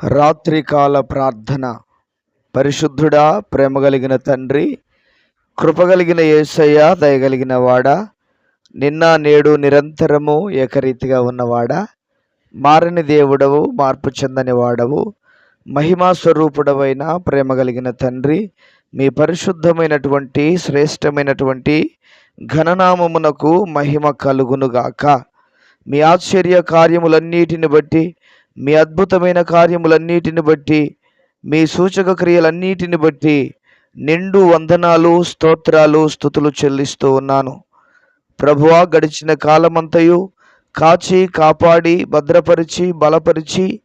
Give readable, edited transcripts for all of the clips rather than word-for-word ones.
రాత్రికాల ప్రార్థన. పరిశుద్ధుడా, ప్రేమ కలిగిన తండ్రి, కృపగలిగిన యేసయ్య, దయగలిగిన వాడా, నిన్న నేడు నిరంతరము ఏకరీతిగా ఉన్నవాడా, మారని దేవుడవు, మార్పు చెందని వాడవు, మహిమా స్వరూపుడవైన ప్రేమ కలిగిన తండ్రి, మీ పరిశుద్ధమైనటువంటి శ్రేష్టమైనటువంటి ఘననామమునకు మహిమ కలుగునుగాక. మీ ఆశ్చర్య కార్యములన్నిటిని బట్టి, మీ అద్భుతమైన కార్యములన్నిటిని బట్టి, మీ సూచక క్రియలన్నిటిని బట్టి నిండు వందనాలు, స్తోత్రాలు, స్తుతులు చెల్లిస్తూ ఉన్నాను. ప్రభువా, గడిచిన కాలమంతయు కాచి కాపాడి భద్రపరిచి బలపరిచి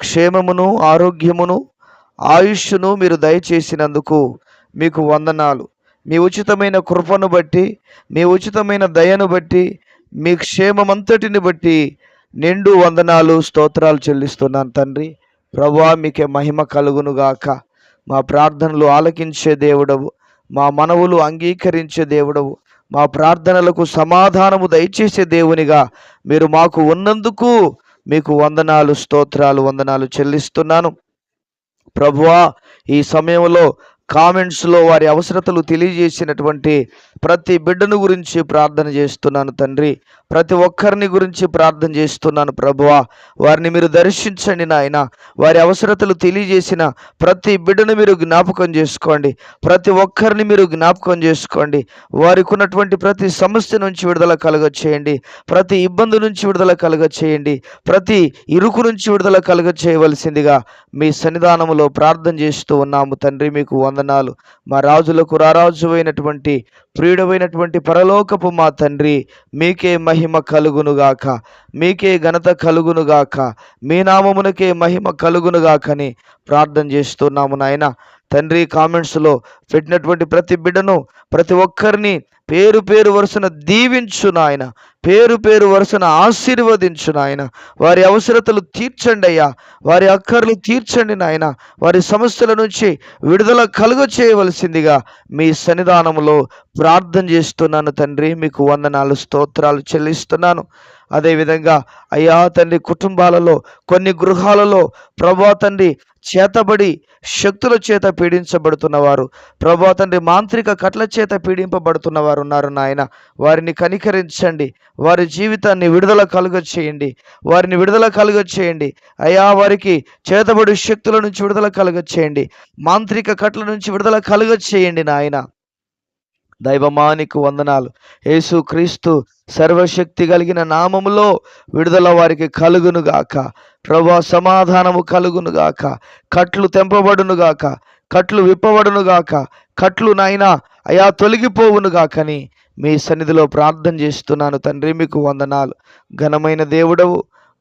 క్షేమమును ఆరోగ్యమును ఆయుష్ను మీరు దయచేసినందుకు మీకు వందనాలు. మీ ఉచితమైన కృపను బట్టి, మీ ఉచితమైన దయను బట్టి, మీ క్షేమమంతటిని బట్టి నిండు వందనాలు, స్తోత్రాలు చెల్లిస్తున్నాను తండ్రి. ప్రభువా, మీకే మహిమ కలుగునుగాక. మా ప్రార్థనలు ఆలకించే దేవుడవు, మా మనవులు అంగీకరించే దేవుడవు, మా ప్రార్థనలకు సమాధానము దయచేసే దేవునిగా మీరు మాకు ఉన్నందుకు మీకు వందనాలు, స్తోత్రాలు, వందనాలు చెల్లిస్తున్నాను. ప్రభువా, ఈ సమయంలో కామెంట్స్లో వారి అవసరతలు తెలియజేసినటువంటి ప్రతి బిడ్డను గురించి ప్రార్థన చేస్తున్నాను తండ్రి. ప్రతి ఒక్కరిని గురించి ప్రార్థన చేస్తున్నాను ప్రభువా. వారిని మీరు దర్శించండి నాయన. వారి అవసరతలు తెలియజేసిన ప్రతి బిడ్డను మీరు జ్ఞాపకం చేసుకోండి. ప్రతి ఒక్కరిని మీరు జ్ఞాపకం చేసుకోండి. వారికి ఉన్నటువంటి ప్రతి సమస్య నుంచి విడుదల కలుగ చేయండి. ప్రతి ఇబ్బంది నుంచి విడుదల కలుగ చేయండి. ప్రతి ఇరుకు నుంచి విడుదల కలుగ చేయవలసిందిగా మీ సన్నిధానములో ప్రార్థన చేస్తూ ఉన్నాము తండ్రి. మీకు వందనాలు. మా రాజులకు రారాజు అయినటువంటి ప్రియుడమైనటువంటి పరలోకపు మా తండ్రి, మీకే మహిమ కలుగునుగాక, మీకే ఘనత కలుగునుగాక, మీ నామమునకే మహిమ కలుగునుగాకని ప్రార్థన చేస్తున్నాము నాయన. తండ్రి, కామెంట్స్లో పెట్టినటువంటి ప్రతి బిడ్డను, ప్రతి ఒక్కరిని పేరు పేరు వరుసన దీవించు నాయన. పేరు పేరు వరుసన ఆశీర్వదించు నాయన. వారి అవసరతలు తీర్చండి అయ్యా. వారి అక్కర్లు తీర్చండి నాయన. వారి సమస్యల నుంచి విడుదల కలుగ చేయవలసిందిగా మీ సన్నిధానంలో ప్రార్థన చేస్తున్నాను తండ్రి. మీకు వందనాలు, స్తోత్రాలు చెల్లిస్తున్నాను. అదేవిధంగా అయ్యా తండ్రి, కుటుంబాలలో కొన్ని గృహాలలో ప్రభా తండ్రి చేతబడి శక్తుల చేత పీడించబడుతున్నవారు, ప్రభా తండ్రి మాంత్రిక కట్ల చేత పీడింపబడుతున్న వారు ఉన్నారు నాయన. వారిని కనికరించండి. వారి జీవితాన్ని విడుదల కలుగ చేయండి. వారిని విడుదల కలుగ చేయండి అయ్యా. వారికి చేతబడి శక్తుల నుంచి విడుదల కలుగ చేయండి. మాంత్రిక కట్ల నుంచి విడుదల కలుగ చేయండి నాయన. దైవమానికి వందనాలు. యేసు క్రీస్తు సర్వశక్తి కలిగిన నామములో విడుదల వారికి కలుగునుగాక. ప్రభా, సమాధానము కలుగునుగాక. కట్లు తెంపబడునుగాక, కట్లు విప్పబడునుగాక, కట్లు నాయనా అయా తొలగిపోవునుగాకని మీ సన్నిధిలో ప్రార్థన చేస్తున్నాను తండ్రి. మీకు వందనాలు. ఘనమైన దేవుడవు,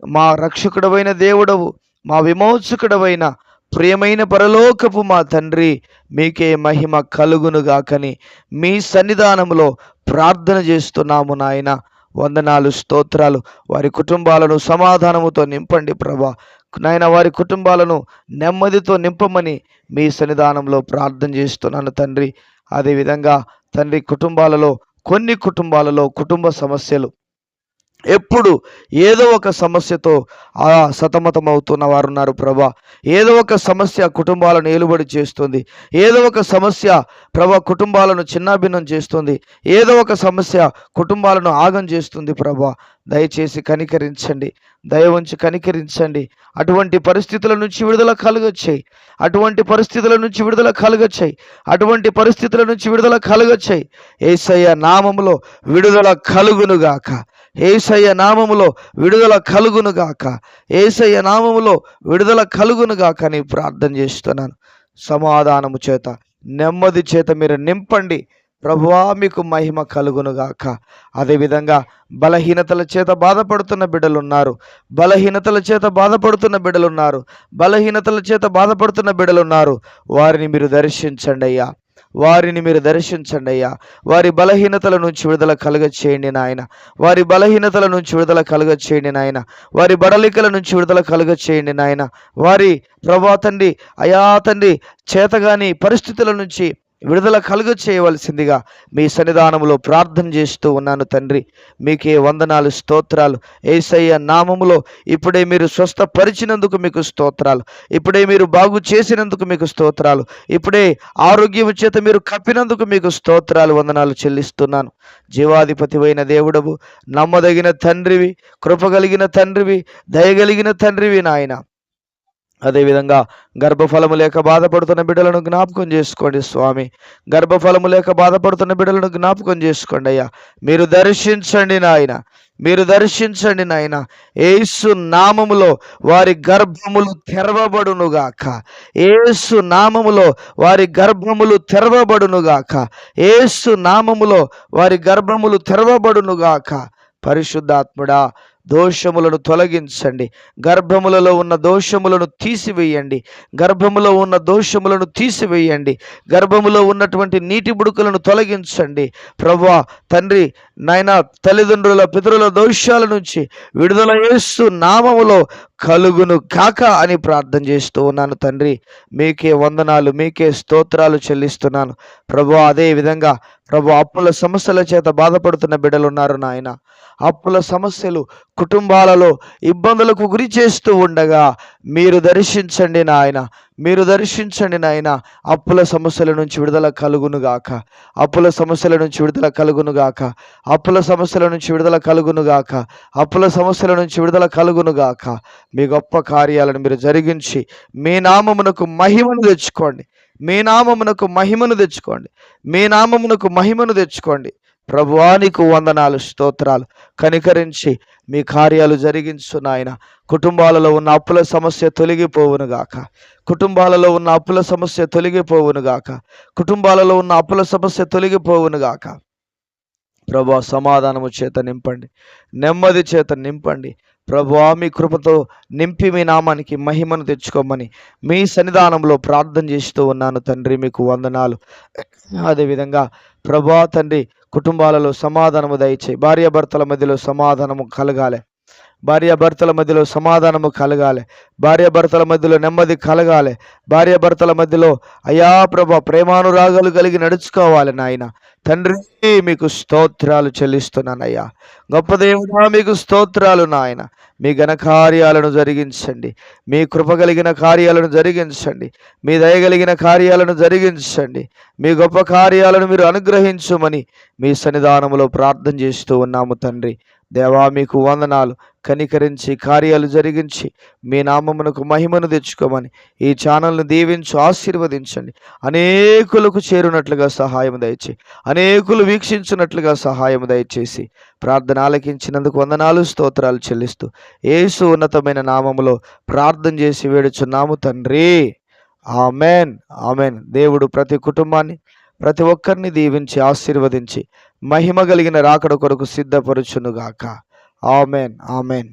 మా రక్షకుడవైన దేవుడవు, మా విమోచకుడవైన ప్రియమైన పరలోకపు మా తండ్రి, మీకే మహిమ కలుగునుగాకని మీ సన్నిధానంలో ప్రార్థన చేస్తున్నాము నాయన. వందనాలు, స్తోత్రాలు. వారి కుటుంబాలను సమాధానముతో నింపండి ప్రభా నాయన. వారి కుటుంబాలను నెమ్మదితో నింపమని మీ సన్నిధానంలో ప్రార్థన చేస్తున్నాను తండ్రి. అదేవిధంగా తండ్రి, కొన్ని కుటుంబాలలో కుటుంబ సమస్యలు, ఎప్పుడు ఏదో ఒక సమస్యతో సతమతం అవుతున్న వారు ఉన్నారు ప్రభా. ఏదో ఒక సమస్య కుటుంబాలను ఏలుబడి చేస్తుంది. ఏదో ఒక సమస్య ప్రభా కుటుంబాలను చిన్నాభిన్నం చేస్తుంది. ఏదో ఒక సమస్య కుటుంబాలను ఆగం చేస్తుంది ప్రభా. దయచేసి కనికరించండి. దయ ఉంచి కనికరించండి. అటువంటి పరిస్థితుల నుంచి విడుదల కలుగొచ్చాయి. అటువంటి పరిస్థితుల నుంచి విడుదల కలుగొచ్చాయి. అటువంటి పరిస్థితుల నుంచి విడుదల కలుగొచ్చాయి. యేసయ్య నామములో విడుదల కలుగునుగాక. యేసయ్య నామములో విడుదల కలుగునుగాక. యేసయ్య నామములో విడుదల కలుగునుగాక అని ప్రార్థన చేస్తున్నాను. సమాధానము చేత, నెమ్మది చేత మీరు నింపండి ప్రభువా. మీకు మహిమ కలుగునుగాక. అదేవిధంగా బలహీనతల చేత బాధపడుతున్న బిడ్డలున్నారు. బలహీనతల చేత బాధపడుతున్న బిడ్డలున్నారు. బలహీనతల చేత బాధపడుతున్న బిడ్డలున్నారు. వారిని మీరు దర్శించండి అయ్యా. వారిని మీరు దర్శించండి అయ్యా. వారి బలహీనతల నుంచి విడుదల కలుగ చేయండి నాయన. వారి బలహీనతల నుంచి విడుదల కలుగ చేయండి నాయన. వారి బడలికల నుంచి విడుదల కలుగ చేయండి నాయన. వారి ప్రభా తండ్రి అయా తండ్రి చేతగాని పరిస్థితుల నుంచి విడుదల కలుగు చేయవలసిందిగా మీ సన్నిధానములో ప్రార్థన చేస్తూ ఉన్నాను తండ్రి. మీకే వందనాలు, స్తోత్రాలు. యేసయ్య నామములో ఇప్పుడే మీరు స్వస్థపరిచినందుకు మీకు స్తోత్రాలు. ఇప్పుడే మీరు బాగు చేసినందుకు మీకు స్తోత్రాలు. ఇప్పుడే ఆరోగ్యం చేత మీరు కప్పినందుకు మీకు స్తోత్రాలు, వందనాలు చెల్లిస్తున్నాను. జీవాధిపతివైన దేవుడవు, నమ్మదగిన తండ్రివి, కృపగలిగిన తండ్రివి, దయగలిగిన తండ్రివి నాయన. అదేవిధంగా గర్భఫలము లేక బాధపడుతున్న బిడ్డలను జ్ఞాపకం చేసుకోండి స్వామి. గర్భఫలము లేక బాధపడుతున్న బిడ్డలను జ్ఞాపకం చేసుకోండి అయ్యా. మీరు దర్శించండి నాయన, మీరు దర్శించండి నాయన. యేసు నామములో వారి గర్భములు తెరవబడునుగాక. యేసు నామములో వారి గర్భములు తెరవబడునుగాక. యేసు నామములో వారి గర్భములు తెరవబడునుగాక. పరిశుద్ధాత్ముడా, దోషములను తొలగించండి. గర్భములలో ఉన్న దోషములను తీసివేయండి. గర్భములో ఉన్న దోషములను తీసివేయండి. గర్భములో ఉన్నటువంటి నీటి బుడుకలను తొలగించండి. ప్రభువా తండ్రి నాయన, తల్లిదండ్రుల పితరుల దోషాల నుంచి విడుదల యేసు నామములో కలుగును కాక అని ప్రార్థన చేస్తూ ఉన్నాను తండ్రి. మీకే వందనాలు, మీకే స్తోత్రాలు చెల్లిస్తున్నాను ప్రభు. అదే విధంగా ప్రభు, అప్పుల సమస్యల చేత బాధపడుతున్న బిడ్డలు ఉన్నారు నాయన. అప్పుల సమస్యలు కుటుంబాలలో ఇబ్బందులకు గురి చేస్తూ ఉండగా మీరు దర్శించండి నాయన, మీరు దర్శించండి నాయన. అప్పుల సమస్యల నుంచి విడుదల కలుగునుగాక. అప్పుల సమస్యల నుంచి విడుదల కలుగునుగాక. అప్పుల సమస్యల నుంచి విడుదల కలుగునుగాక. అప్పుల సమస్యల నుంచి విడుదల కలుగునుగాక. మీ గొప్ప కార్యాలను మీరు జరిగించి మీ నామమునకు మహిమను తెచ్చుకోండి. మీ నామమునకు మహిమను తెచ్చుకోండి. మీ నామమునకు మహిమను తెచ్చుకోండి. ప్రభువా నీకు వందనాలు, స్తోత్రాలు. కనికరించి మీ కార్యాలు జరిగించు నాయన. కుటుంబాలలో ఉన్న అప్పుల సమస్య తొలగిపోవునుగాక. కుటుంబాలలో ఉన్న అప్పుల సమస్య తొలగిపోవునుగాక. కుటుంబాలలో ఉన్న అప్పుల సమస్య తొలగిపోవునుగాక. ప్రభువా సమాధానము చేత నింపండి, నెమ్మది చేత నింపండి. ప్రభువా మీ కృపతో నింపి మీ నామానికి మహిమను తెచ్చుకోమని మీ సన్నిధానంలో ప్రార్థన చేస్తూ ఉన్నాను తండ్రి. మీకు వందనాలు. అదేవిధంగా ప్రభువా తండ్రి, కుటుంబాలలో సమాధానము దయచేయి. భార్యాభర్తల మధ్యలో సమాధానము కలగాలి. భార్యాభర్తల మధ్యలో సమాధానము కలగాలి. భార్యాభర్తల మధ్యలో నెమ్మది కలగాలి. భార్యాభర్తల మధ్యలో అయా ప్రభా ప్రేమానురాగాలు కలిగి నడుచుకోవాలి నాయన. తండ్రి మీకు స్తోత్రాలు చెల్లిస్తున్నానయ్యా. గొప్ప దేవుడా మీకు స్తోత్రాలు నాయన. మీ ఘనకార్యాలను జరిగించండి. మీ కృప కలిగిన కార్యాలను జరిగించండి. మీ దయగలిగిన కార్యాలను జరిగించండి. మీ గొప్ప కార్యాలను మీరు అనుగ్రహించుమని మీ సన్నిధానములో ప్రార్థన చేస్తూ ఉన్నాము తండ్రి. దేవా మీకు వందనాలు. కనికరించి కార్యాలు జరిగించి మీ నామమునకు మహిమను తెచ్చుకోమని ఈ ఛానల్ను దీవించు, ఆశీర్వదించండి. అనేకులకు చేరునట్లుగా సహాయం దయచేసి, అనేకులు వీక్షించినట్లుగా సహాయం దయచేసి ప్రార్థన ఆలకించినందుకు వందనాలు, స్తోత్రాలు చెల్లిస్తూ యేసు ఉన్నతమైన నామములో ప్రార్థన చేసి వేడుచున్నాము తండ్రి. Amen, amen. దేవుడు ప్రతి కుటుంబాన్ని, ప్రతి ఒక్కరిని దీవించి ఆశీర్వదించి మహిమ కలిగిన రాకడ కొరకు సిద్ధపరచునుగాక. Amen, amen.